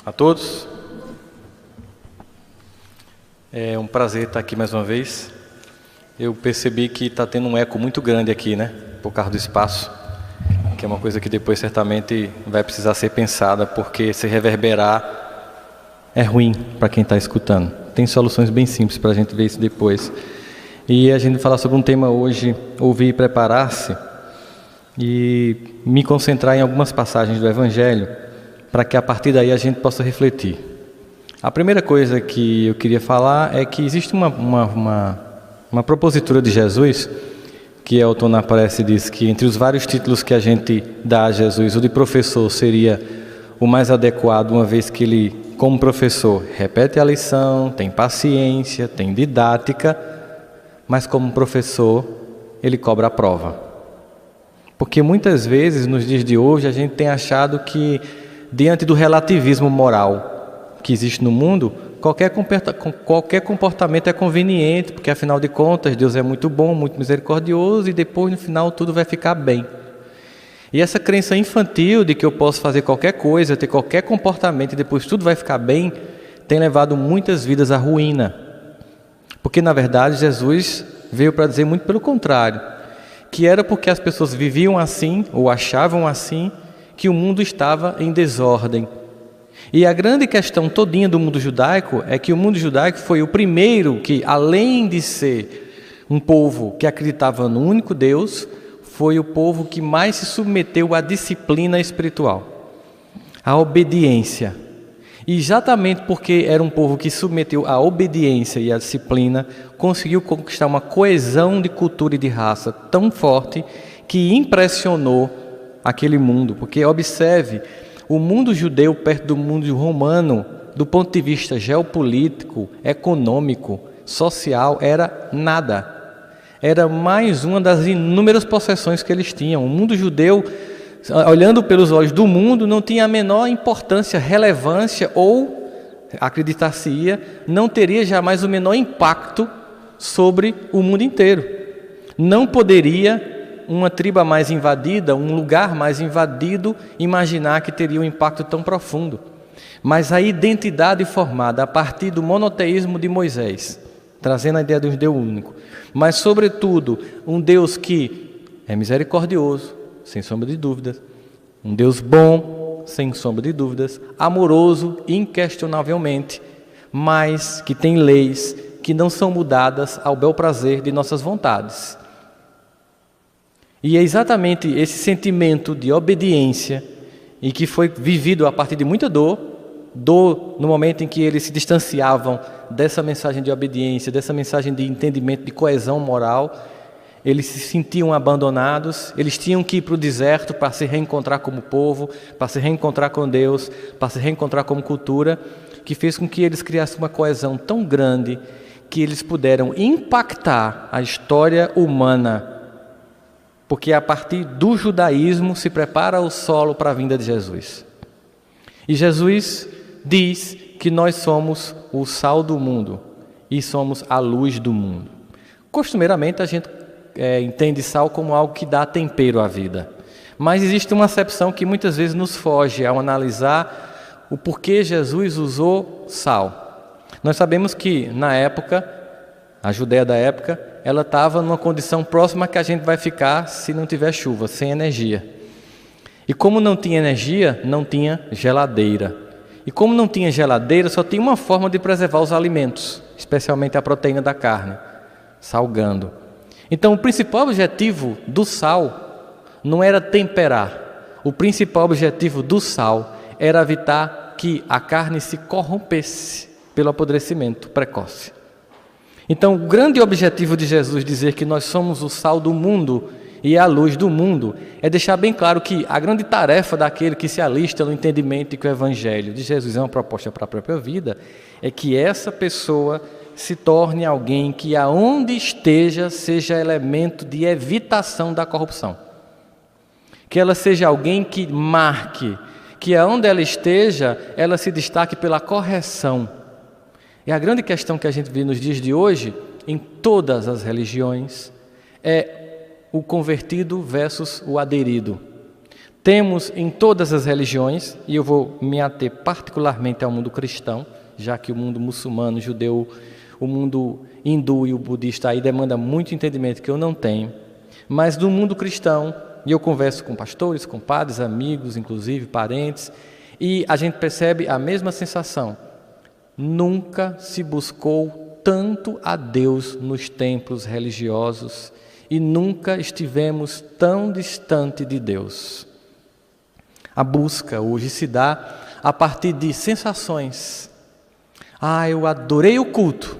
A todos. É um prazer estar aqui mais uma vez. Eu percebi que está tendo um eco muito grande aqui, né? Por causa do espaço, que é uma coisa que depois certamente vai precisar ser pensada, porque se reverberar é ruim para quem está escutando. Tem soluções bem simples para a gente ver isso depois. E a gente vai falar sobre um tema hoje, ouvir e preparar-se, e me concentrar em algumas passagens do Evangelho, para que a partir daí a gente possa refletir. A primeira coisa que eu queria falar é que existe uma propositura de Jesus, que Elton na Prece diz que entre os vários títulos que a gente dá a Jesus, o de professor seria o mais adequado, uma vez que ele, como professor, repete a lição, tem paciência, tem didática, mas como professor, ele cobra a prova. Porque muitas vezes, nos dias de hoje, a gente tem achado que, diante do relativismo moral que existe no mundo, qualquer comportamento é conveniente, porque afinal de contas Deus é muito bom, muito misericordioso, e depois no final tudo vai ficar bem. E essa crença infantil de que eu posso fazer qualquer coisa, ter qualquer comportamento e depois tudo vai ficar bem, tem levado muitas vidas à ruína. Porque na verdade Jesus veio para dizer muito pelo contrário, que era porque as pessoas viviam assim, ou achavam assim, que o mundo estava em desordem. E a grande questão todinha do mundo judaico é que o mundo judaico foi o primeiro que, além de ser um povo que acreditava no único Deus, foi o povo que mais se submeteu à disciplina espiritual, à obediência. E exatamente porque era um povo que submeteu à obediência e à disciplina, conseguiu conquistar uma coesão de cultura e de raça tão forte que impressionou aquele mundo. Porque observe, o mundo judeu perto do mundo romano, do ponto de vista geopolítico, econômico, social, era nada. Era mais uma das inúmeras possessões que eles tinham. O mundo judeu, olhando pelos olhos do mundo, não tinha a menor importância, relevância ou, acreditar-se-ia, não teria jamais o menor impacto sobre o mundo inteiro. Não poderia uma tribo mais invadida, um lugar mais invadido, imaginar que teria um impacto tão profundo. Mas a identidade formada a partir do monoteísmo de Moisés, trazendo a ideia de um Deus único, mas sobretudo um Deus que é misericordioso, sem sombra de dúvidas, um Deus bom, sem sombra de dúvidas, amoroso, inquestionavelmente, mas que tem leis que não são mudadas ao bel prazer de nossas vontades. E é exatamente esse sentimento de obediência, e que foi vivido a partir de muita dor no momento em que eles se distanciavam dessa mensagem de obediência, dessa mensagem de entendimento, de coesão moral. Eles se sentiam abandonados, eles tinham que ir para o deserto para se reencontrar como povo, para se reencontrar com Deus, para se reencontrar como cultura, que fez com que eles criassem uma coesão tão grande que eles puderam impactar a história humana, porque a partir do judaísmo se prepara o solo para a vinda de Jesus. E Jesus diz que nós somos o sal do mundo e somos a luz do mundo. Costumeiramente a gente entende sal como algo que dá tempero à vida. Mas existe uma acepção que muitas vezes nos foge ao analisar o porquê Jesus usou sal. Nós sabemos que na época, a Judéia da época, ela estava numa condição próxima que a gente vai ficar se não tiver chuva, sem energia. E como não tinha energia, não tinha geladeira. E como não tinha geladeira, só tinha uma forma de preservar os alimentos, especialmente a proteína da carne, salgando. Então o principal objetivo do sal não era temperar. O principal objetivo do sal era evitar que a carne se corrompesse pelo apodrecimento precoce. Então, o grande objetivo de Jesus dizer que nós somos o sal do mundo e a luz do mundo é deixar bem claro que a grande tarefa daquele que se alista no entendimento de que o Evangelho de Jesus é uma proposta para a própria vida é que essa pessoa se torne alguém que, aonde esteja, seja elemento de evitação da corrupção. Que ela seja alguém que marque, que aonde ela esteja, ela se destaque pela correção. E a grande questão que a gente vê nos dias de hoje, em todas as religiões, é o convertido versus o aderido. Temos em todas as religiões, e eu vou me ater particularmente ao mundo cristão, já que o mundo muçulmano, judeu, o mundo hindu e o budista aí demanda muito entendimento que eu não tenho, mas no mundo cristão, e eu converso com pastores, com padres, amigos, inclusive parentes, e a gente percebe a mesma sensação. Nunca se buscou tanto a Deus nos templos religiosos e nunca estivemos tão distante de Deus. A busca hoje se dá a partir de sensações. Eu adorei o culto,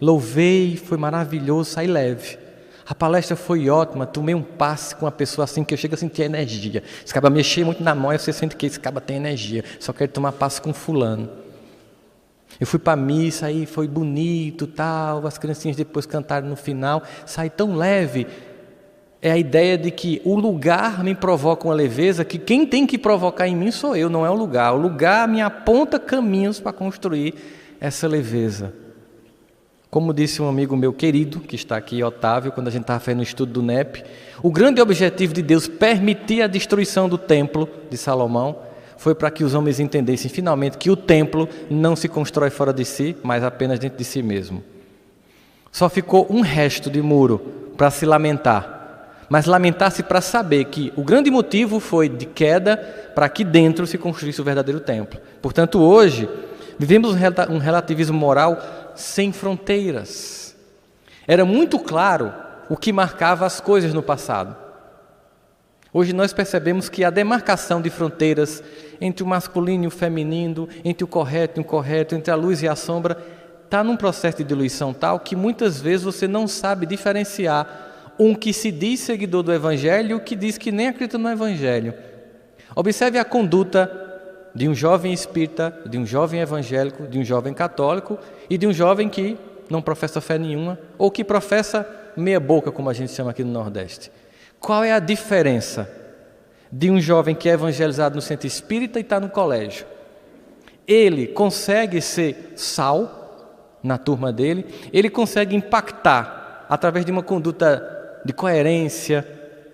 louvei, foi maravilhoso, saí leve. A palestra foi ótima, tomei um passe com uma pessoa assim que eu chego a sentir energia. Esse cara mexer muito na mão e você sente que esse cara tem energia. Só quero tomar passe com fulano. Eu fui para a missa, aí foi bonito, tal, as criancinhas depois cantaram no final, saí tão leve. É a ideia de que o lugar me provoca uma leveza que quem tem que provocar em mim sou eu, não é o lugar. O lugar me aponta caminhos para construir essa leveza. Como disse um amigo meu querido, que está aqui, Otávio, quando a gente estava fazendo o estudo do NEP, o grande objetivo de Deus permitir a destruição do templo de Salomão foi para que os homens entendessem finalmente que o templo não se constrói fora de si, mas apenas dentro de si mesmo. Só ficou um resto de muro para se lamentar. Mas lamentar-se para saber que o grande motivo foi de queda para que dentro se construísse o verdadeiro templo. Portanto, hoje, vivemos um relativismo moral sem fronteiras. Era muito claro o que marcava as coisas no passado. Hoje nós percebemos que a demarcação de fronteiras entre o masculino e o feminino, entre o correto e o incorreto, entre a luz e a sombra, está num processo de diluição tal que muitas vezes você não sabe diferenciar um que se diz seguidor do Evangelho e o que diz que nem acredita no Evangelho. Observe a conduta de um jovem espírita, de um jovem evangélico, de um jovem católico e de um jovem que não professa fé nenhuma ou que professa meia boca, como a gente chama aqui no Nordeste. Qual é a diferença de um jovem que é evangelizado no centro espírita e está no colégio? Ele consegue ser sal na turma dele, ele consegue impactar através de uma conduta de coerência,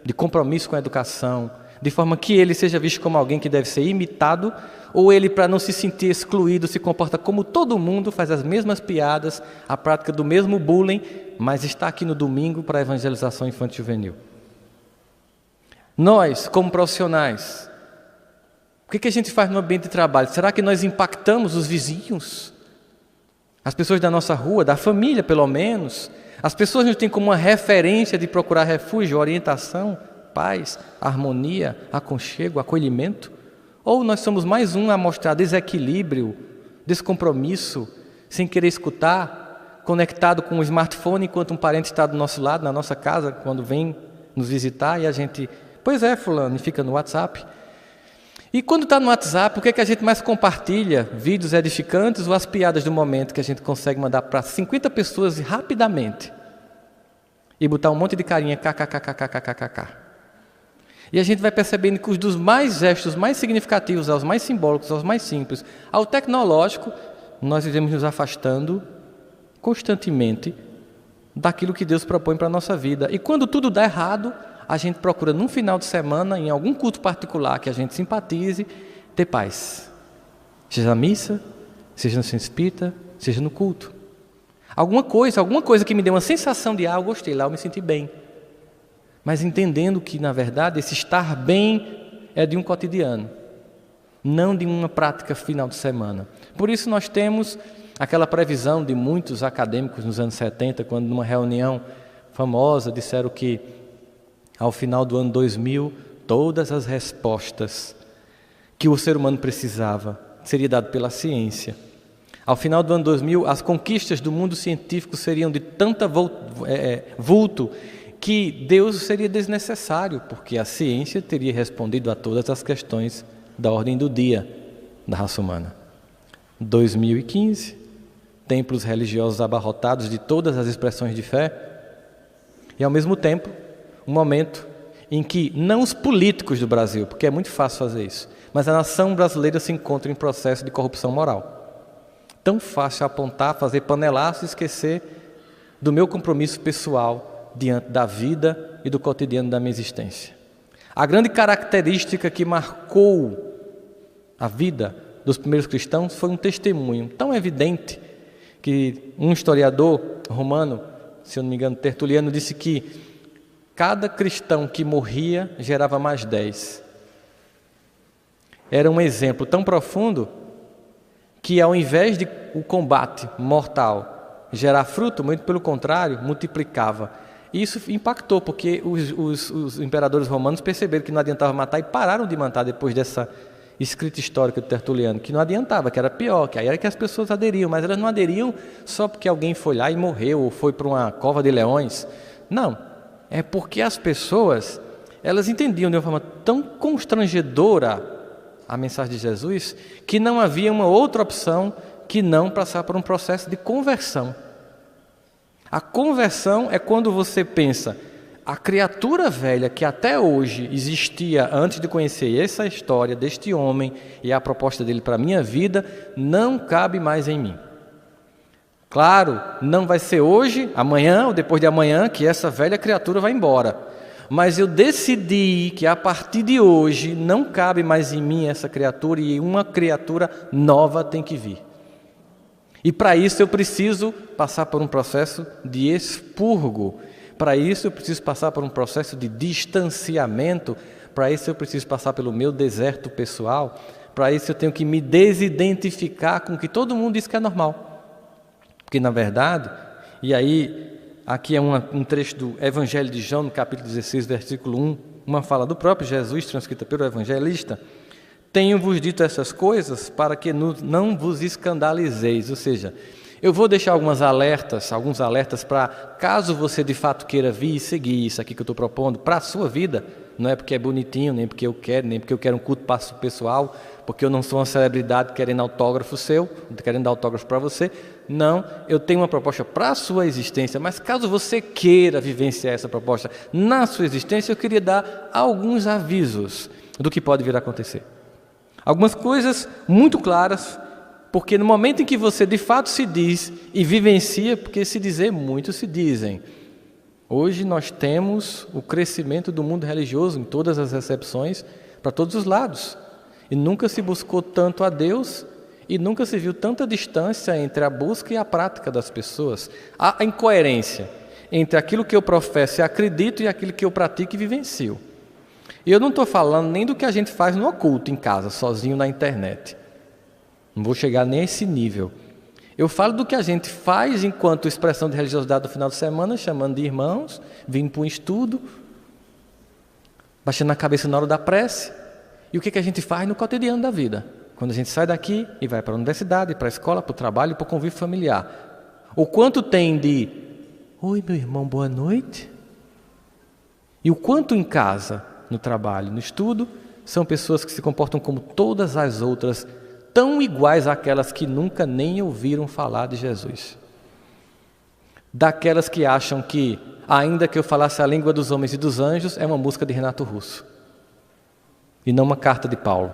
de compromisso com a educação, de forma que ele seja visto como alguém que deve ser imitado, ou ele, para não se sentir excluído, se comporta como todo mundo, faz as mesmas piadas, a prática do mesmo bullying, mas está aqui no domingo para a evangelização infantil juvenil. Nós, como profissionais, o que a gente faz no ambiente de trabalho? Será que nós impactamos os vizinhos? As pessoas da nossa rua, da família pelo menos? As pessoas nos têm como uma referência de procurar refúgio, orientação, paz, harmonia, aconchego, acolhimento? Ou nós somos mais um a mostrar desequilíbrio, descompromisso, sem querer escutar, conectado com o smartphone enquanto um parente está do nosso lado, na nossa casa, quando vem nos visitar e a gente, pois é, fulano, e fica no WhatsApp. E quando está no WhatsApp, o que é que a gente mais compartilha? Vídeos edificantes ou as piadas do momento que a gente consegue mandar para 50 pessoas rapidamente e botar um monte de carinha, kkkkkkkk. E a gente vai percebendo que os dos mais gestos mais significativos, aos mais simbólicos, aos mais simples, ao tecnológico, nós vivemos nos afastando constantemente daquilo que Deus propõe para a nossa vida. E quando tudo dá errado, a gente procura, num final de semana, em algum culto particular que a gente simpatize, ter paz. Seja na missa, seja no centro espírita, seja no culto. Alguma coisa que me dê uma sensação de, eu gostei lá, eu me senti bem. Mas entendendo que, na verdade, esse estar bem é de um cotidiano, não de uma prática final de semana. Por isso nós temos aquela previsão de muitos acadêmicos nos anos 70, quando numa reunião famosa disseram que ao final do ano 2000, todas as respostas que o ser humano precisava seria dado pela ciência. Ao final do ano 2000, as conquistas do mundo científico seriam de tanta vulto que Deus seria desnecessário, porque a ciência teria respondido a todas as questões da ordem do dia da raça humana. 2015, templos religiosos abarrotados de todas as expressões de fé, e ao mesmo tempo, um momento em que não os políticos do Brasil, porque é muito fácil fazer isso, mas a nação brasileira se encontra em processo de corrupção moral. Tão fácil apontar, fazer panelaço e esquecer do meu compromisso pessoal diante da vida e do cotidiano da minha existência. A grande característica que marcou a vida dos primeiros cristãos foi um testemunho tão evidente que um historiador romano, se eu não me engano, Tertuliano, disse que cada cristão que morria gerava mais 10. Era um exemplo tão profundo que, ao invés de o combate mortal gerar fruto, muito pelo contrário, multiplicava. E isso impactou, porque os imperadores romanos perceberam que não adiantava matar e pararam de matar depois dessa escrita histórica do Tertuliano, que não adiantava, que era pior, que aí era que as pessoas aderiam, mas elas não aderiam só porque alguém foi lá e morreu, ou foi para uma cova de leões. Não, é porque as pessoas, elas entendiam de uma forma tão constrangedora a mensagem de Jesus, que não havia uma outra opção que não passar por um processo de conversão. A conversão é quando você pensa, a criatura velha que até hoje existia antes de conhecer essa história deste homem e a proposta dele para a minha vida, não cabe mais em mim. Claro, não vai ser hoje, amanhã ou depois de amanhã que essa velha criatura vai embora. Mas eu decidi que a partir de hoje não cabe mais em mim essa criatura e uma criatura nova tem que vir. E para isso eu preciso passar por um processo de expurgo. Para isso eu preciso passar por um processo de distanciamento. Para isso eu preciso passar pelo meu deserto pessoal. Para isso eu tenho que me desidentificar com o que todo mundo diz que é normal. Porque na verdade, e aí aqui é um trecho do Evangelho de João, no capítulo 16, versículo 1, uma fala do próprio Jesus, transcrita pelo evangelista: tenho-vos dito essas coisas para que não vos escandalizeis. Ou seja, eu vou deixar alguns alertas para, caso você de fato queira vir e seguir isso aqui que eu estou propondo para a sua vida, não é porque é bonitinho, nem porque eu quero, nem porque eu quero um culto pessoal, porque eu não sou uma celebridade querendo autógrafo seu, querendo dar autógrafo para você. Não, eu tenho uma proposta para a sua existência, mas caso você queira vivenciar essa proposta na sua existência, eu queria dar alguns avisos do que pode vir a acontecer. Algumas coisas muito claras, porque no momento em que você de fato se diz e vivencia, porque se dizer, muitos se dizem. Hoje nós temos o crescimento do mundo religioso em todas as recepções, para todos os lados. E nunca se buscou tanto a Deus e nunca se viu tanta distância entre a busca e a prática das pessoas. Há incoerência entre aquilo que eu professo e acredito e aquilo que eu pratico e vivencio. E eu não estou falando nem do que a gente faz no oculto, em casa, sozinho na internet. Não vou chegar nem a esse nível. Eu falo do que a gente faz enquanto expressão de religiosidade do final de semana, chamando de irmãos, vindo para um estudo, baixando a cabeça na hora da prece. E o que a gente faz no cotidiano da vida? Quando a gente sai daqui e vai para a universidade, para a escola, para o trabalho, para o convívio familiar. O quanto tem de: oi, meu irmão, boa noite. E o quanto em casa, no trabalho, no estudo, são pessoas que se comportam como todas as outras, tão iguais àquelas que nunca nem ouviram falar de Jesus. Daquelas que acham que, ainda que eu falasse a língua dos homens e dos anjos, é uma música de Renato Russo. E não uma carta de Paulo.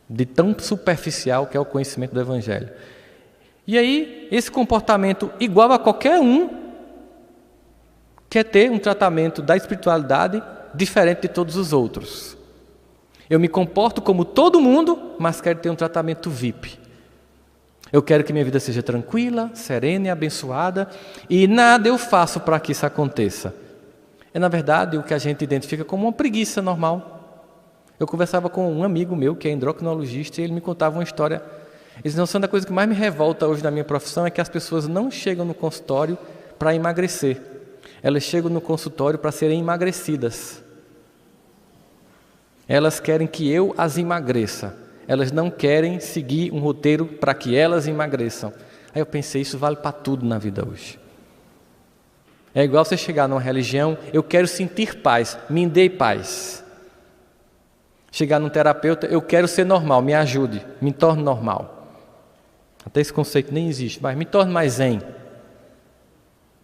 De tão superficial que é o conhecimento do Evangelho. E aí, esse comportamento igual a qualquer um quer ter um tratamento da espiritualidade diferente de todos os outros. Eu me comporto como todo mundo, mas quero ter um tratamento VIP. Eu quero que minha vida seja tranquila, serena e abençoada, e nada eu faço para que isso aconteça. É, na verdade, o que a gente identifica como uma preguiça normal. Eu conversava com um amigo meu, que é endocrinologista, e ele me contava uma história. Eles não são da coisa que mais me revolta hoje na minha profissão, é que as pessoas não chegam no consultório para emagrecer. Elas chegam no consultório para serem emagrecidas. Elas querem que eu as emagreça. Elas não querem seguir um roteiro para que elas emagreçam. Aí eu pensei, isso vale para tudo na vida hoje. É igual você chegar numa religião: eu quero sentir paz, me dê paz. Chegar num terapeuta: eu quero ser normal, me ajude, me torne normal. Até esse conceito nem existe, mas me torne mais zen.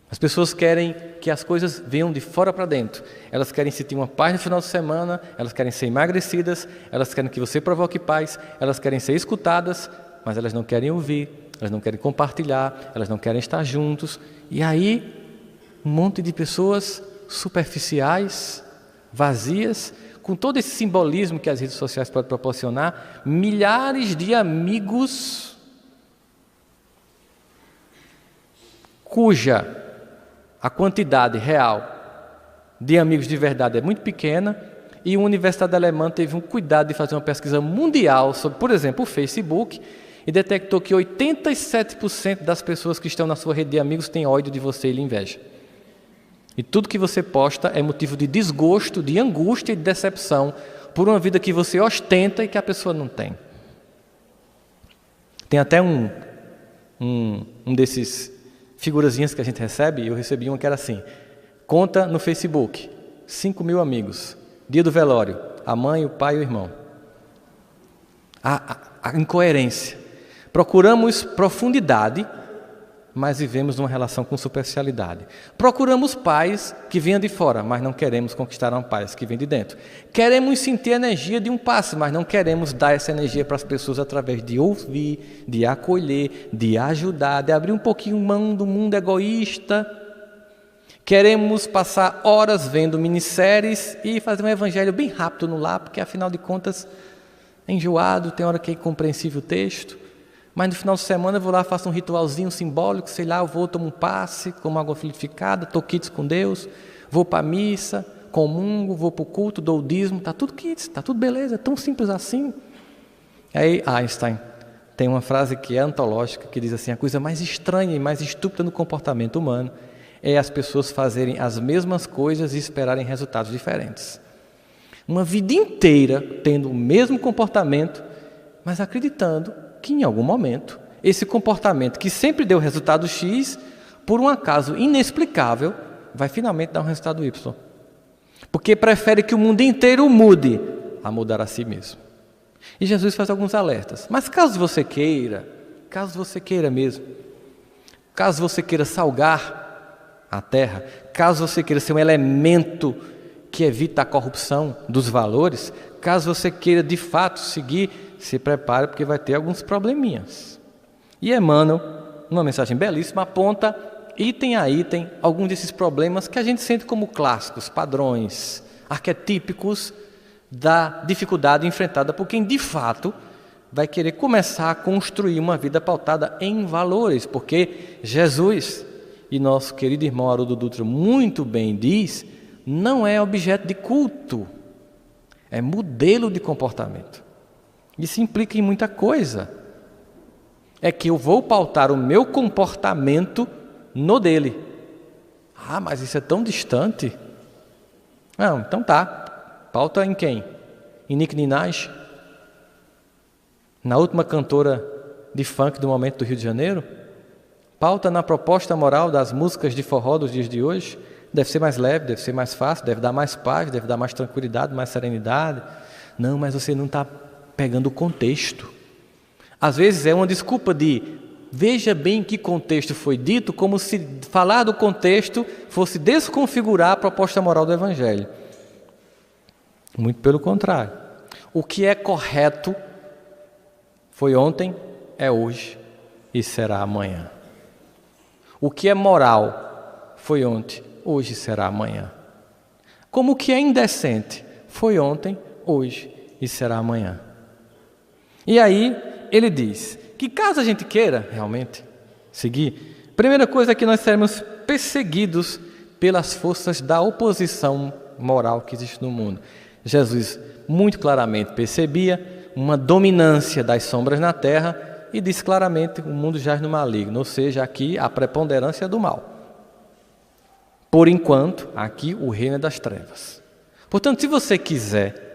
As pessoas querem que as coisas venham de fora para dentro. Elas querem sentir uma paz no final de semana, elas querem ser emagrecidas, elas querem que você provoque paz, elas querem ser escutadas, mas elas não querem ouvir, elas não querem compartilhar, elas não querem estar juntos. E aí, um monte de pessoas superficiais vazias, com todo esse simbolismo que as redes sociais podem proporcionar, milhares de amigos cuja a quantidade real de amigos de verdade é muito pequena, e uma universidade alemã teve um cuidado de fazer uma pesquisa mundial sobre, por exemplo, o Facebook, e detectou que 87% das pessoas que estão na sua rede de amigos têm ódio de você e lhe inveja. E tudo que você posta é motivo de desgosto, de angústia e de decepção por uma vida que você ostenta e que a pessoa não tem. Tem até um desses figurazinhas que a gente recebe, eu recebi uma que era assim: conta no Facebook, 5.000 amigos, dia do velório, a mãe, o pai e o irmão. A incoerência. Procuramos profundidade, mas vivemos numa relação com superficialidade. Procuramos paz que venham de fora, mas não queremos conquistar uma paz que vem de dentro. Queremos sentir a energia de um passe, mas não queremos dar essa energia para as pessoas através de ouvir, de acolher, de ajudar, de abrir um pouquinho mão do mundo egoísta. Queremos passar horas vendo minisséries e fazer um evangelho bem rápido no lar, porque afinal de contas é enjoado, tem hora que é incompreensível o texto. Mas no final de semana eu vou lá, faço um ritualzinho simbólico, sei lá, eu vou, tomo um passe, como água fluidificada, estou quites com Deus, vou para a missa, comungo, vou para o culto, dou o dízimo, está tudo quites, está tudo beleza, é tão simples assim. Aí Einstein tem uma frase que é antológica, que diz assim: a coisa mais estranha e mais estúpida no comportamento humano é as pessoas fazerem as mesmas coisas e esperarem resultados diferentes. Uma vida inteira tendo o mesmo comportamento, mas acreditando que em algum momento esse comportamento que sempre deu resultado X, por um acaso inexplicável, vai finalmente dar um resultado Y. Porque prefere que o mundo inteiro mude a mudar a si mesmo. E Jesus faz alguns alertas. Mas caso você queira mesmo, caso você queira salgar a terra, caso você queira ser um elemento que evita a corrupção dos valores, caso você queira de fato seguir, se prepare, porque vai ter alguns probleminhas. E Emmanuel, numa mensagem belíssima, aponta item a item alguns desses problemas que a gente sente como clássicos, padrões, arquetípicos da dificuldade enfrentada por quem de fato vai querer começar a construir uma vida pautada em valores, porque Jesus, e nosso querido irmão Haroldo Dutra muito bem diz, não é objeto de culto, é modelo de comportamento. Isso implica em muita coisa. É que eu vou pautar o meu comportamento no dele. Ah, mas isso é tão distante. Não, então tá. Pauta em quem? Em Nicki Minaj? Na última cantora de funk do momento do Rio de Janeiro? Pauta na proposta moral das músicas de forró dos dias de hoje? Deve ser mais leve, deve ser mais fácil, deve dar mais paz, deve dar mais tranquilidade, mais serenidade. Não, mas você não está pegando o contexto. Às vezes é uma desculpa de veja bem que contexto foi dito, como se falar do contexto fosse desconfigurar a proposta moral do Evangelho. Muito pelo contrário. O que é correto foi ontem, é hoje e será amanhã. O que é moral foi ontem, hoje será amanhã. Como o que é indecente foi ontem, hoje e será amanhã. E aí ele diz que caso a gente queira realmente seguir, primeira coisa é que nós seremos perseguidos pelas forças da oposição moral que existe no mundo. Jesus muito claramente percebia uma dominância das sombras na terra e disse claramente: o mundo jaz no maligno, ou seja, aqui a preponderância do mal. Por enquanto, aqui o reino é das trevas. Portanto, se você quiser,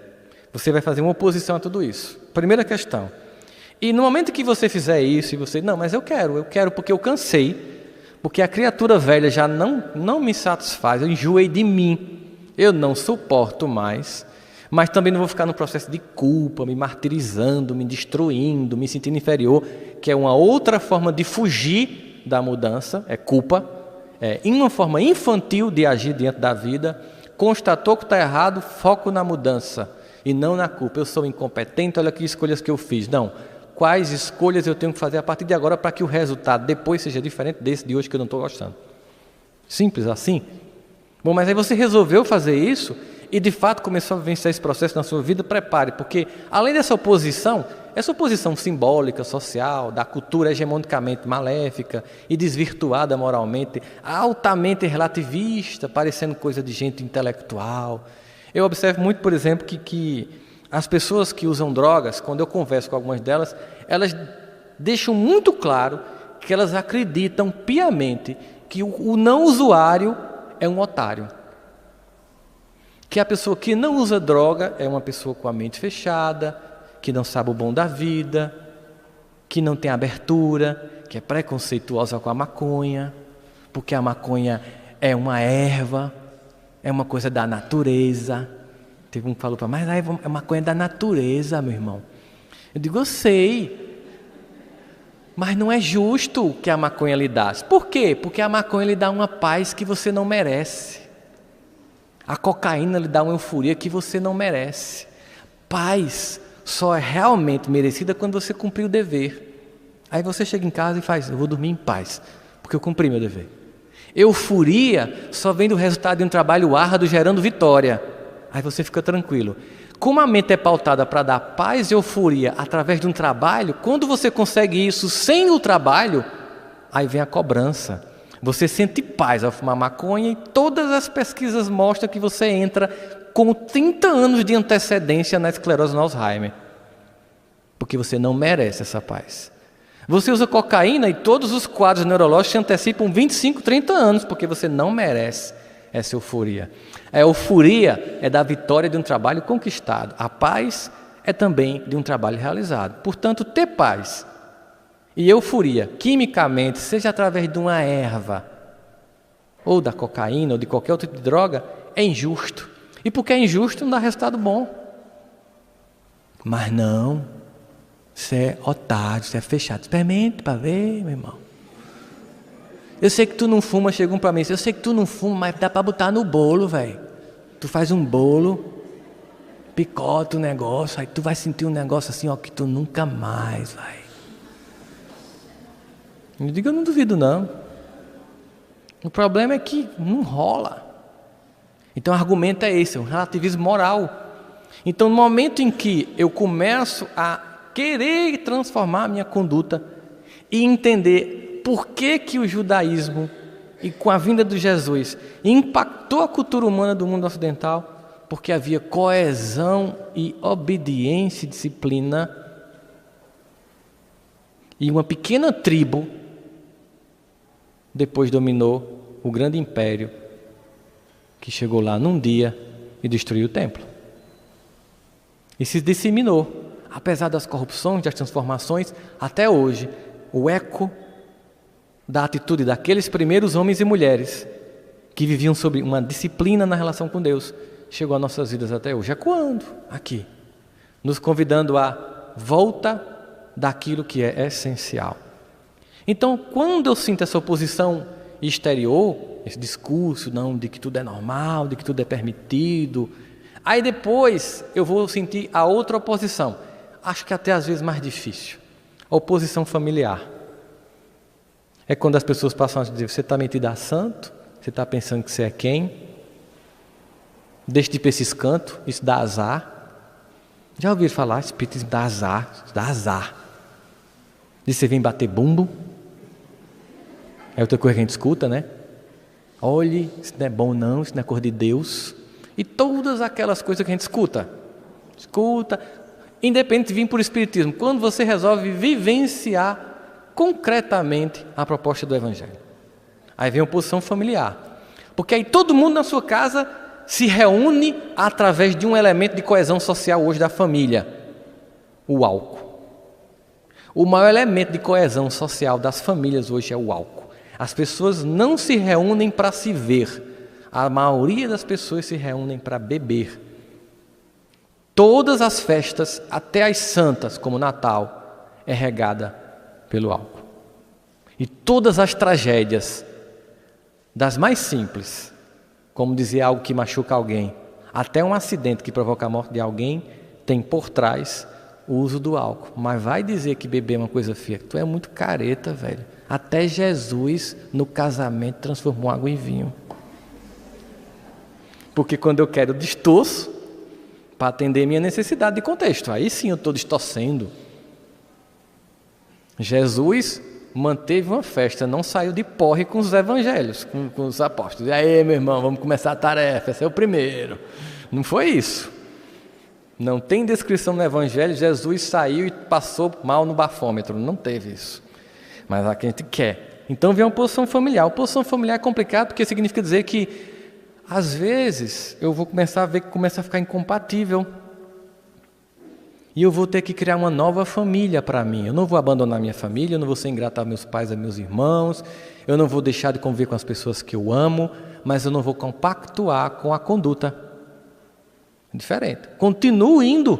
você vai fazer uma oposição a tudo isso. Primeira questão. E no momento que você fizer isso, e você, não, mas eu quero porque eu cansei, porque a criatura velha já não me satisfaz, eu enjoei de mim, eu não suporto mais, mas também não vou ficar no processo de culpa, me martirizando, me destruindo, me sentindo inferior, que é uma outra forma de fugir da mudança, é culpa, é uma forma infantil de agir diante da vida. Constatou que está errado, foco na mudança e não na culpa. Eu sou incompetente, olha que escolhas que eu fiz. Não, quais escolhas eu tenho que fazer a partir de agora para que o resultado depois seja diferente desse de hoje que eu não estou gostando. Simples assim. Bom, mas aí você resolveu fazer isso e de fato começou a vivenciar esse processo na sua vida, prepare, porque além dessa oposição simbólica, social, da cultura hegemonicamente maléfica e desvirtuada moralmente, altamente relativista, parecendo coisa de gente intelectual. Eu observo muito, por exemplo, que as pessoas que usam drogas, quando eu converso com algumas delas, elas deixam muito claro que elas acreditam piamente que o não usuário é um otário. Que a pessoa que não usa droga é uma pessoa com a mente fechada, que não sabe o bom da vida, que não tem abertura, que é preconceituosa com a maconha, porque a maconha é uma erva, é uma coisa da natureza. Teve um que falou para mim, mas a maconha é da natureza, meu irmão. Eu digo, eu sei, mas não é justo que a maconha lhe dá. Por quê? Porque a maconha lhe dá uma paz que você não merece. A cocaína lhe dá uma euforia que você não merece. Paz só é realmente merecida quando você cumprir o dever. Aí você chega em casa e faz, eu vou dormir em paz, porque eu cumpri meu dever. Euforia só vem do resultado de um trabalho árduo gerando vitória. Aí você fica tranquilo. Como a mente é pautada para dar paz e euforia através de um trabalho, quando você consegue isso sem o trabalho, aí vem a cobrança. Você sente paz ao fumar maconha e todas as pesquisas mostram que você entra com 30 anos de antecedência na esclerose no Alzheimer. Porque você não merece essa paz. Você usa cocaína e todos os quadros neurológicos se antecipam 25, 30 anos, porque você não merece essa euforia. A euforia é da vitória de um trabalho conquistado. A paz é também de um trabalho realizado. Portanto, ter paz e euforia, quimicamente, seja através de uma erva, ou da cocaína, ou de qualquer outro tipo de droga, é injusto. E porque é injusto, não dá resultado bom. Mas não, você é otário, você é fechado. Experimente para ver, meu irmão. Eu sei que tu não fuma, chegou para mim, eu sei que tu não fuma, mas dá para botar no bolo, velho. Tu faz um bolo, picota o negócio, aí tu vai sentir um negócio assim, ó, que tu nunca mais vai. Eu digo, eu não duvido não. O problema é que não rola. Então o argumento é esse, é um relativismo moral. Então no momento em que eu começo a querer transformar a minha conduta e entender por que o judaísmo, e com a vinda de Jesus, impactou a cultura humana do mundo ocidental, porque havia coesão e obediência e disciplina, e uma pequena tribo depois dominou o grande império que chegou lá num dia e destruiu o templo. E se disseminou. Apesar das corrupções, das transformações, até hoje, o eco da atitude daqueles primeiros homens e mulheres que viviam sob uma disciplina na relação com Deus, chegou às nossas vidas até hoje. Ecoando aqui, nos convidando à volta daquilo que é essencial. Então, quando eu sinto essa oposição exterior, esse discurso não, de que tudo é normal, de que tudo é permitido, aí depois eu vou sentir a outra oposição, acho que até às vezes mais difícil, a oposição familiar. É quando as pessoas passam a dizer, você está metido a santo, você está pensando que você é quem? Deixa de ir para esses cantos, isso dá azar. Já ouviram falar, espiritismo dá azar, isso dá azar. Diz você vem bater bumbo. É outra coisa que a gente escuta, né? Olhe, isso não é bom não, isso não é cor de Deus. E todas aquelas coisas que a gente escuta, independente de vir por espiritismo, quando você resolve vivenciar concretamente a proposta do Evangelho. Aí vem a oposição familiar. Porque aí todo mundo na sua casa se reúne através de um elemento de coesão social hoje da família, o álcool. O maior elemento de coesão social das famílias hoje é o álcool. As pessoas não se reúnem para se ver. A maioria das pessoas se reúnem para beber. Todas as festas, até as santas, como Natal, é regada pelo álcool. E todas as tragédias, das mais simples, como dizer algo que machuca alguém, até um acidente que provoca a morte de alguém, tem por trás o uso do álcool. Mas vai dizer que beber é uma coisa feia, tu é muito careta, velho. Até Jesus, no casamento, transformou água em vinho. Porque quando eu quero, eu distorço para atender minha necessidade de contexto. Aí sim eu estou distorcendo. Jesus manteve uma festa, não saiu de porre com os evangelhos, com os apóstolos. E aí, meu irmão, vamos começar a tarefa, esse é o primeiro. Não foi isso. Não tem descrição no evangelho, Jesus saiu e passou mal no bafômetro. Não teve isso. Mas a gente quer. Então vem uma posição familiar. A posição familiar é complicada porque significa dizer que, às vezes, eu vou começar a ver que começa a ficar incompatível. E eu vou ter que criar uma nova família para mim. Eu não vou abandonar minha família, eu não vou ser ingrato aos meus pais, aos meus irmãos, eu não vou deixar de conviver com as pessoas que eu amo, mas eu não vou compactuar com a conduta. Diferente. Continuo indo,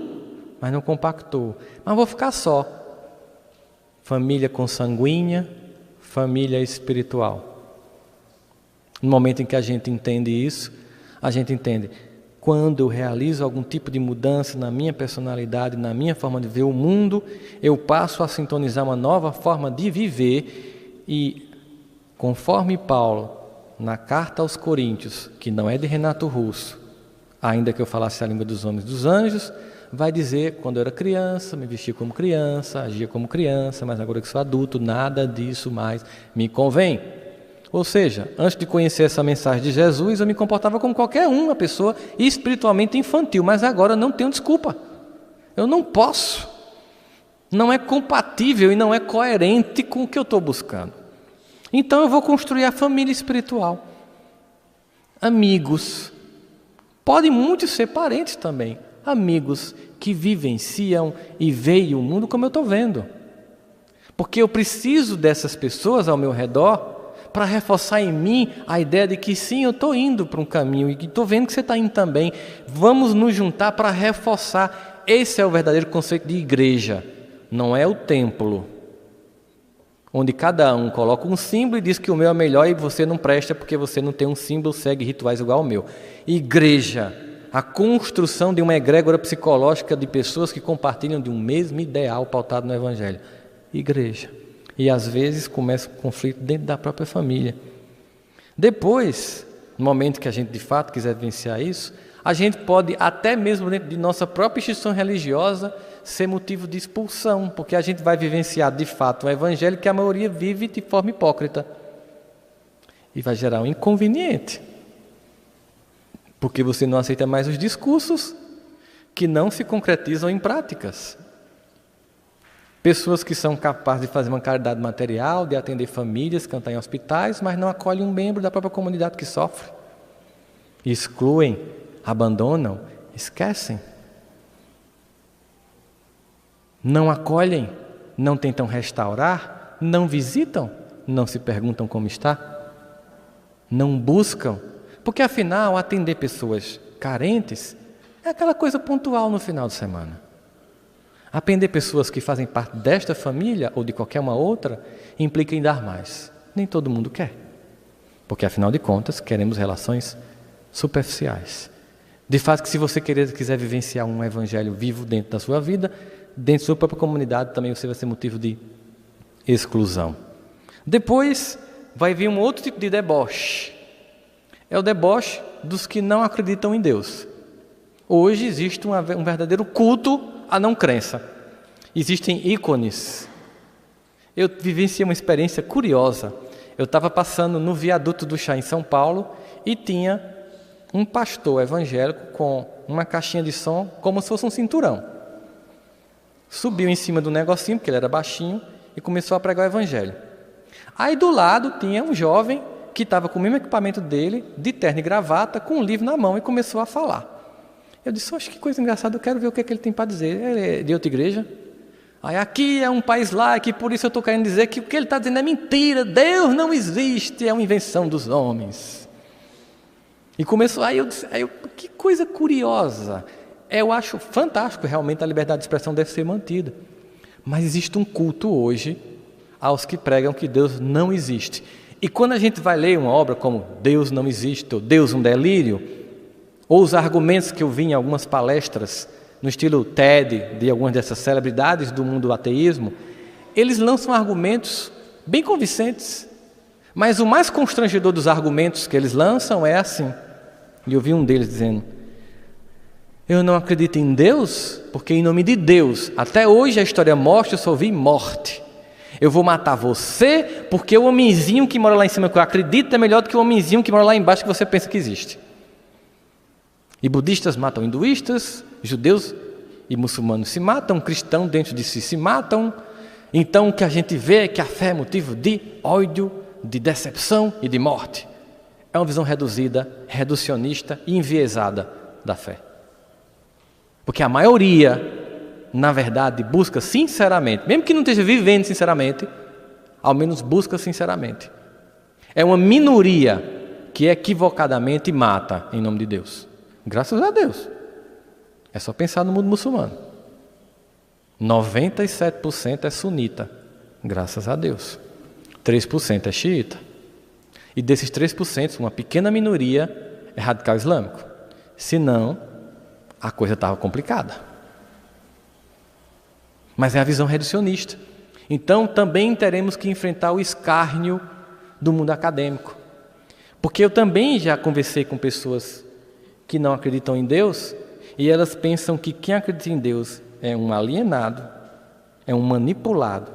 mas não compactuo. Mas vou ficar só. Família consanguínea, família espiritual. No momento em que a gente entende isso, a gente entende... Quando eu realizo algum tipo de mudança na minha personalidade, na minha forma de ver o mundo, eu passo a sintonizar uma nova forma de viver e, conforme Paulo, na carta aos Coríntios, que não é de Renato Russo, ainda que eu falasse a língua dos homens e dos anjos, vai dizer, quando eu era criança, me vestia como criança, agia como criança, mas agora que sou adulto, nada disso mais me convém. Ou seja, antes de conhecer essa mensagem de Jesus, eu me comportava como qualquer uma pessoa espiritualmente infantil, mas agora eu não tenho desculpa. Eu não posso. Não é compatível e não é coerente com o que eu estou buscando. Então eu vou construir a família espiritual. Amigos. Podem muitos ser parentes também. Amigos que vivenciam e veem o mundo como eu estou vendo. Porque eu preciso dessas pessoas ao meu redor para reforçar em mim a ideia de que sim, eu estou indo para um caminho e que estou vendo que você está indo também. Vamos nos juntar para reforçar. Esse é o verdadeiro conceito de igreja. Não é o templo, onde cada um coloca um símbolo e diz que o meu é melhor e você não presta porque você não tem um símbolo, segue rituais igual ao meu. Igreja, a construção de uma egrégora psicológica de pessoas que compartilham de um mesmo ideal pautado no Evangelho. Igreja. E às vezes começa um conflito dentro da própria família. Depois, no momento que a gente de fato quiser vivenciar isso, a gente pode até mesmo dentro de nossa própria instituição religiosa ser motivo de expulsão, porque a gente vai vivenciar de fato um evangelho que a maioria vive de forma hipócrita. E vai gerar um inconveniente, porque você não aceita mais os discursos que não se concretizam em práticas. Pessoas que são capazes de fazer uma caridade material, de atender famílias, cantar em hospitais, mas não acolhem um membro da própria comunidade que sofre. Excluem, abandonam, esquecem. Não acolhem, não tentam restaurar, não visitam, não se perguntam como está, não buscam. Porque afinal, atender pessoas carentes é aquela coisa pontual no final de semana. Atender pessoas que fazem parte desta família ou de qualquer uma outra implica em dar mais. Nem todo mundo quer. Porque, afinal de contas, queremos relações superficiais. De fato, que se você quiser vivenciar um evangelho vivo dentro da sua vida, dentro da sua própria comunidade, também você vai ser motivo de exclusão. Depois, vai vir um outro tipo de deboche. É o deboche dos que não acreditam em Deus. Hoje existe um verdadeiro culto à não crença. Existem ícones. Eu vivenciei uma experiência curiosa. Eu estava passando no viaduto do Chá em São Paulo e tinha um pastor evangélico com uma caixinha de som como se fosse um cinturão. Subiu em cima do negocinho, porque ele era baixinho, e começou a pregar o evangelho. Aí do lado tinha um jovem que estava com o mesmo equipamento dele, de terno e gravata, com um livro na mão, e começou a falar. Eu disse, que coisa engraçada, eu quero ver o que ele tem para dizer. Ele é de outra igreja? Aí aqui é um país lá, que por isso eu estou querendo dizer que o que ele está dizendo é mentira, Deus não existe, é uma invenção dos homens. E começou, aí eu disse, que coisa curiosa. Eu acho fantástico, realmente a liberdade de expressão deve ser mantida. Mas existe um culto hoje aos que pregam que Deus não existe. E quando a gente vai ler uma obra como Deus não existe, ou Deus um delírio, ou os argumentos que eu vi em algumas palestras, no estilo TED, de algumas dessas celebridades do mundo do ateísmo, eles lançam argumentos bem convincentes. Mas o mais constrangedor dos argumentos que eles lançam é assim: E eu vi um deles dizendo: eu não acredito em Deus, porque em nome de Deus, até hoje a história mostra, eu só vi morte. Eu vou matar você, porque o homenzinho que mora lá em cima, que eu acredito, é melhor do que o homenzinho que mora lá embaixo, que você pensa que existe. E budistas matam hinduístas, judeus e muçulmanos se matam, cristãos dentro de si se matam. Então o que a gente vê é que a fé é motivo de ódio, de decepção e de morte. É uma visão reduzida, reducionista e enviesada da fé. Porque a maioria, na verdade, busca sinceramente, mesmo que não esteja vivendo sinceramente, ao menos busca sinceramente. É uma minoria que equivocadamente mata em nome de Deus. Graças a Deus. É só pensar no mundo muçulmano. 97% é sunita, graças a Deus. 3% é xiita. E desses 3%, uma pequena minoria é radical islâmico. Senão, a coisa estava complicada. Mas é a visão reducionista. Então, também teremos que enfrentar o escárnio do mundo acadêmico. Porque eu também já conversei com pessoas que não acreditam em Deus, e elas pensam que quem acredita em Deus é um alienado, é um manipulado,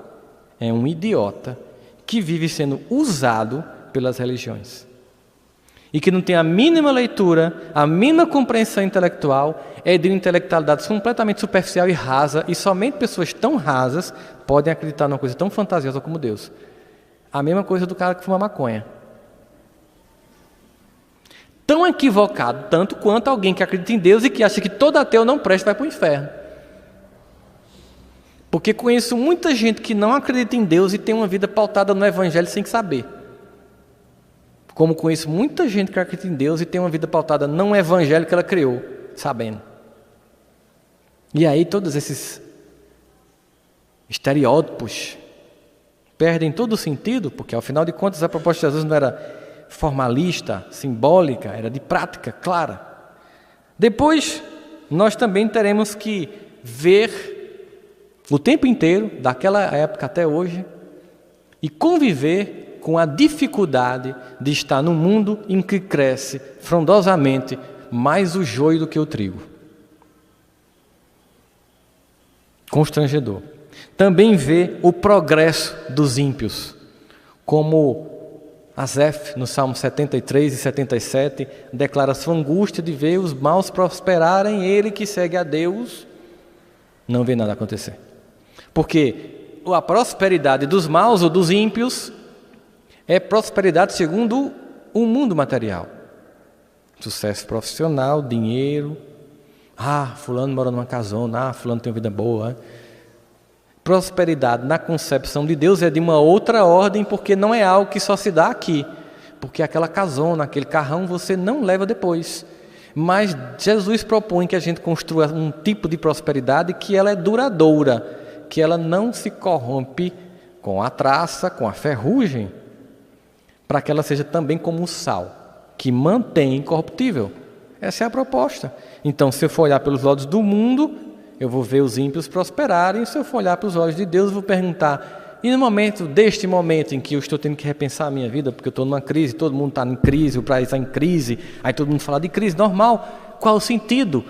é um idiota, que vive sendo usado pelas religiões. E que não tem a mínima leitura, a mínima compreensão intelectual, é de uma intelectualidade completamente superficial e rasa, e somente pessoas tão rasas podem acreditar numa coisa tão fantasiosa como Deus. A mesma coisa do cara que fuma maconha. Tão equivocado, tanto quanto alguém que acredita em Deus e que acha que todo ateu não presta e vai para o inferno. Porque conheço muita gente que não acredita em Deus e tem uma vida pautada no Evangelho sem saber. Como conheço muita gente que acredita em Deus e tem uma vida pautada no Evangelho que ela criou, sabendo. E aí todos esses estereótipos perdem todo o sentido, porque ao final de contas a proposta de Jesus não era formalista, simbólica, era de prática clara. Depois, nós também teremos que ver o tempo inteiro, daquela época até hoje, e conviver com a dificuldade de estar num mundo em que cresce frondosamente mais o joio do que o trigo. Constrangedor. Também ver o progresso dos ímpios, como Asaf, no Salmo 73 e 77, declara sua angústia de ver os maus prosperarem, ele que segue a Deus não vê nada acontecer. Porque a prosperidade dos maus ou dos ímpios é prosperidade segundo o mundo material. Sucesso profissional, dinheiro. Fulano mora numa casona, fulano tem uma vida boa. Prosperidade na concepção de Deus é de uma outra ordem, porque não é algo que só se dá aqui. Porque aquela casona, aquele carrão, você não leva depois. Mas Jesus propõe que a gente construa um tipo de prosperidade que ela é duradoura, que ela não se corrompe com a traça, com a ferrugem, para que ela seja também como o sal, que mantém incorruptível. Essa é a proposta. Então, se eu for olhar pelos olhos do mundo, eu vou ver os ímpios prosperarem, e se eu for olhar para os olhos de Deus, eu vou perguntar: e no momento, deste momento em que eu estou tendo que repensar a minha vida, porque eu estou numa crise, todo mundo está em crise, o país está em crise, aí todo mundo fala de crise, normal, qual o sentido?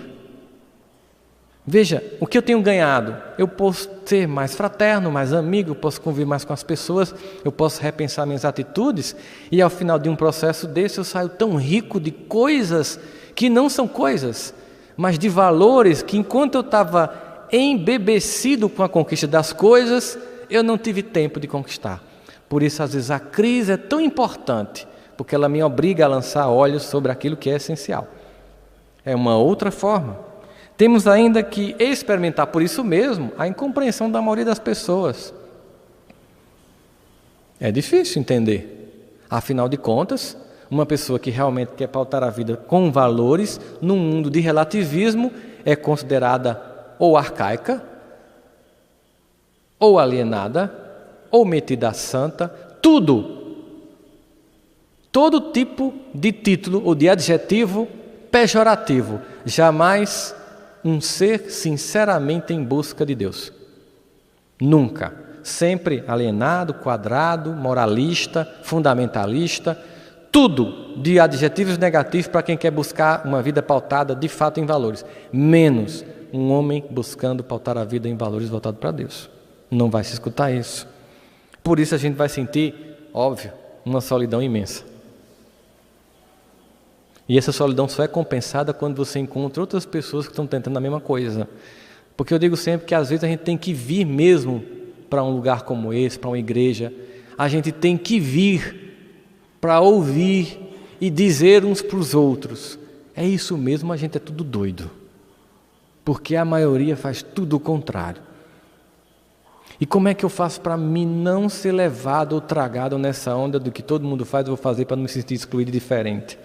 Veja, o que eu tenho ganhado? Eu posso ser mais fraterno, mais amigo, eu posso conviver mais com as pessoas, eu posso repensar minhas atitudes, e ao final de um processo desse eu saio tão rico de coisas que não são coisas, mas de valores que, enquanto eu estava embebecido com a conquista das coisas, eu não tive tempo de conquistar. Por isso, às vezes, a crise é tão importante, porque ela me obriga a lançar olhos sobre aquilo que é essencial. É uma outra forma. Temos ainda que experimentar, por isso mesmo, a incompreensão da maioria das pessoas. É difícil entender. Afinal de contas, uma pessoa que realmente quer pautar a vida com valores, num mundo de relativismo, é considerada ou arcaica, ou alienada, ou metida a santa, tudo. Todo tipo de título ou de adjetivo pejorativo. Jamais um ser sinceramente em busca de Deus. Nunca. Sempre alienado, quadrado, moralista, fundamentalista. tudo de adjetivos negativos para quem quer buscar uma vida pautada de fato em valores, menos um homem buscando pautar a vida em valores voltados para Deus. Não vai se escutar isso. Por isso a gente vai sentir, óbvio, uma solidão imensa. E essa solidão só é compensada quando você encontra outras pessoas que estão tentando a mesma coisa. Porque eu digo sempre que às vezes a gente tem que vir mesmo para um lugar como esse, para uma igreja. A gente tem que vir para ouvir e dizer uns para os outros: é isso mesmo, a gente é tudo doido. Porque a maioria faz tudo o contrário. E como é que eu faço para mim não ser levado ou tragado nessa onda do que todo mundo faz, eu vou fazer para não me sentir excluído e diferente?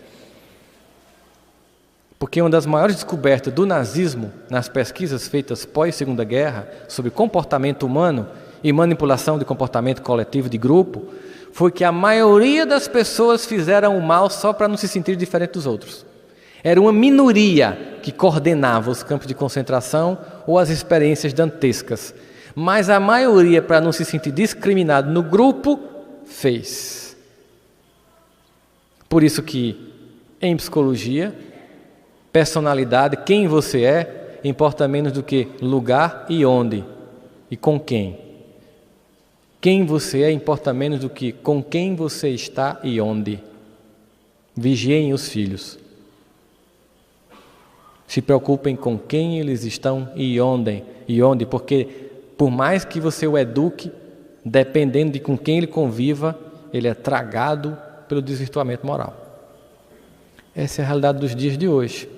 Porque uma das maiores descobertas do nazismo, nas pesquisas feitas pós-Segunda Guerra, sobre comportamento humano e manipulação de comportamento coletivo de grupo, foi que a maioria das pessoas fizeram o mal só para não se sentir diferente dos outros. Era uma minoria que coordenava os campos de concentração ou as experiências dantescas. Mas a maioria, para não se sentir discriminado no grupo, fez. Por isso que, em psicologia, personalidade, quem você é, importa menos do que lugar e onde e com quem. Quem você é importa menos do que com quem você está e onde. Vigiem os filhos. Se preocupem com quem eles estão e onde, porque por mais que você o eduque, dependendo de com quem ele conviva, ele é tragado pelo desvirtuamento moral. Essa é a realidade dos dias de hoje.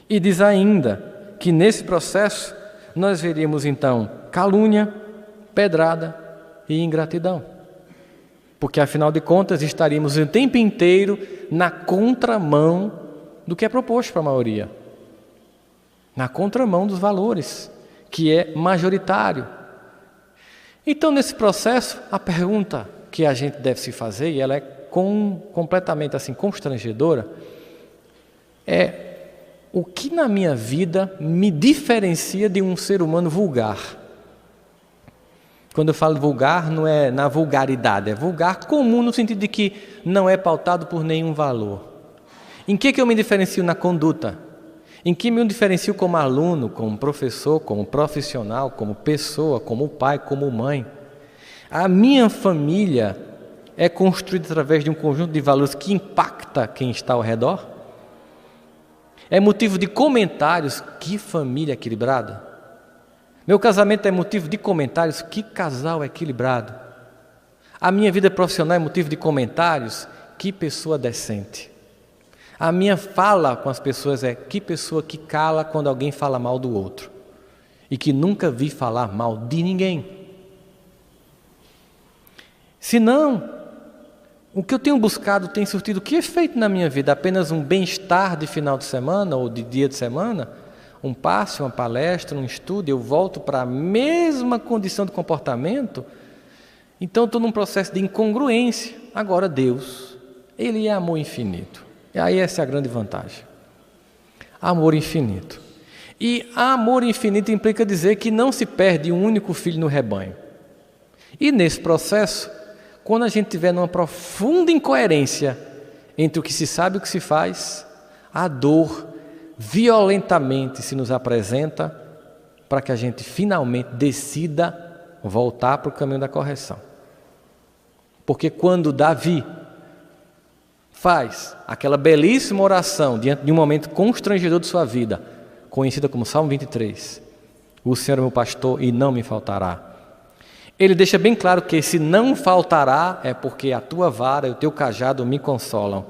E diz ainda que nesse processo nós veríamos então calúnia, pedrada e ingratidão. Porque afinal de contas estaríamos o tempo inteiro na contramão do que é proposto para a maioria. Na contramão dos valores, que é majoritário. Então, nesse processo, a pergunta que a gente deve se fazer, e ela é completamente assim constrangedora, é: o que na minha vida me diferencia de um ser humano vulgar? Quando eu falo vulgar, não é na vulgaridade, é vulgar comum no sentido de que não é pautado por nenhum valor. Em que eu me diferencio na conduta? Em que me diferencio como aluno, como professor, como profissional, como pessoa, como pai, como mãe? A minha família é construída através de um conjunto de valores que impacta quem está ao redor? É motivo de comentários, que família equilibrada? Meu casamento é motivo de comentários, que casal equilibrado? A minha vida profissional é motivo de comentários, que pessoa decente? A minha fala com as pessoas é: que pessoa que cala quando alguém fala mal do outro e que nunca vi falar mal de ninguém. Se não, o que eu tenho buscado tem surtido que efeito na minha vida? Apenas um bem-estar de final de semana ou de dia de semana? Um passe, uma palestra, um estudo, eu volto para a mesma condição de comportamento? Então eu estou num processo de incongruência. Agora Deus, Ele é amor infinito. E aí essa é a grande vantagem. Amor infinito. E amor infinito implica dizer que não se perde um único filho no rebanho. E nesse processo, quando a gente estiver numa profunda incoerência entre o que se sabe e o que se faz, a dor violentamente se nos apresenta para que a gente finalmente decida voltar para o caminho da correção. Porque quando Davi faz aquela belíssima oração diante de um momento constrangedor de sua vida, conhecida como Salmo 23, o Senhor é meu pastor e não me faltará. Ele deixa bem claro que se não faltará é porque a tua vara e o teu cajado me consolam.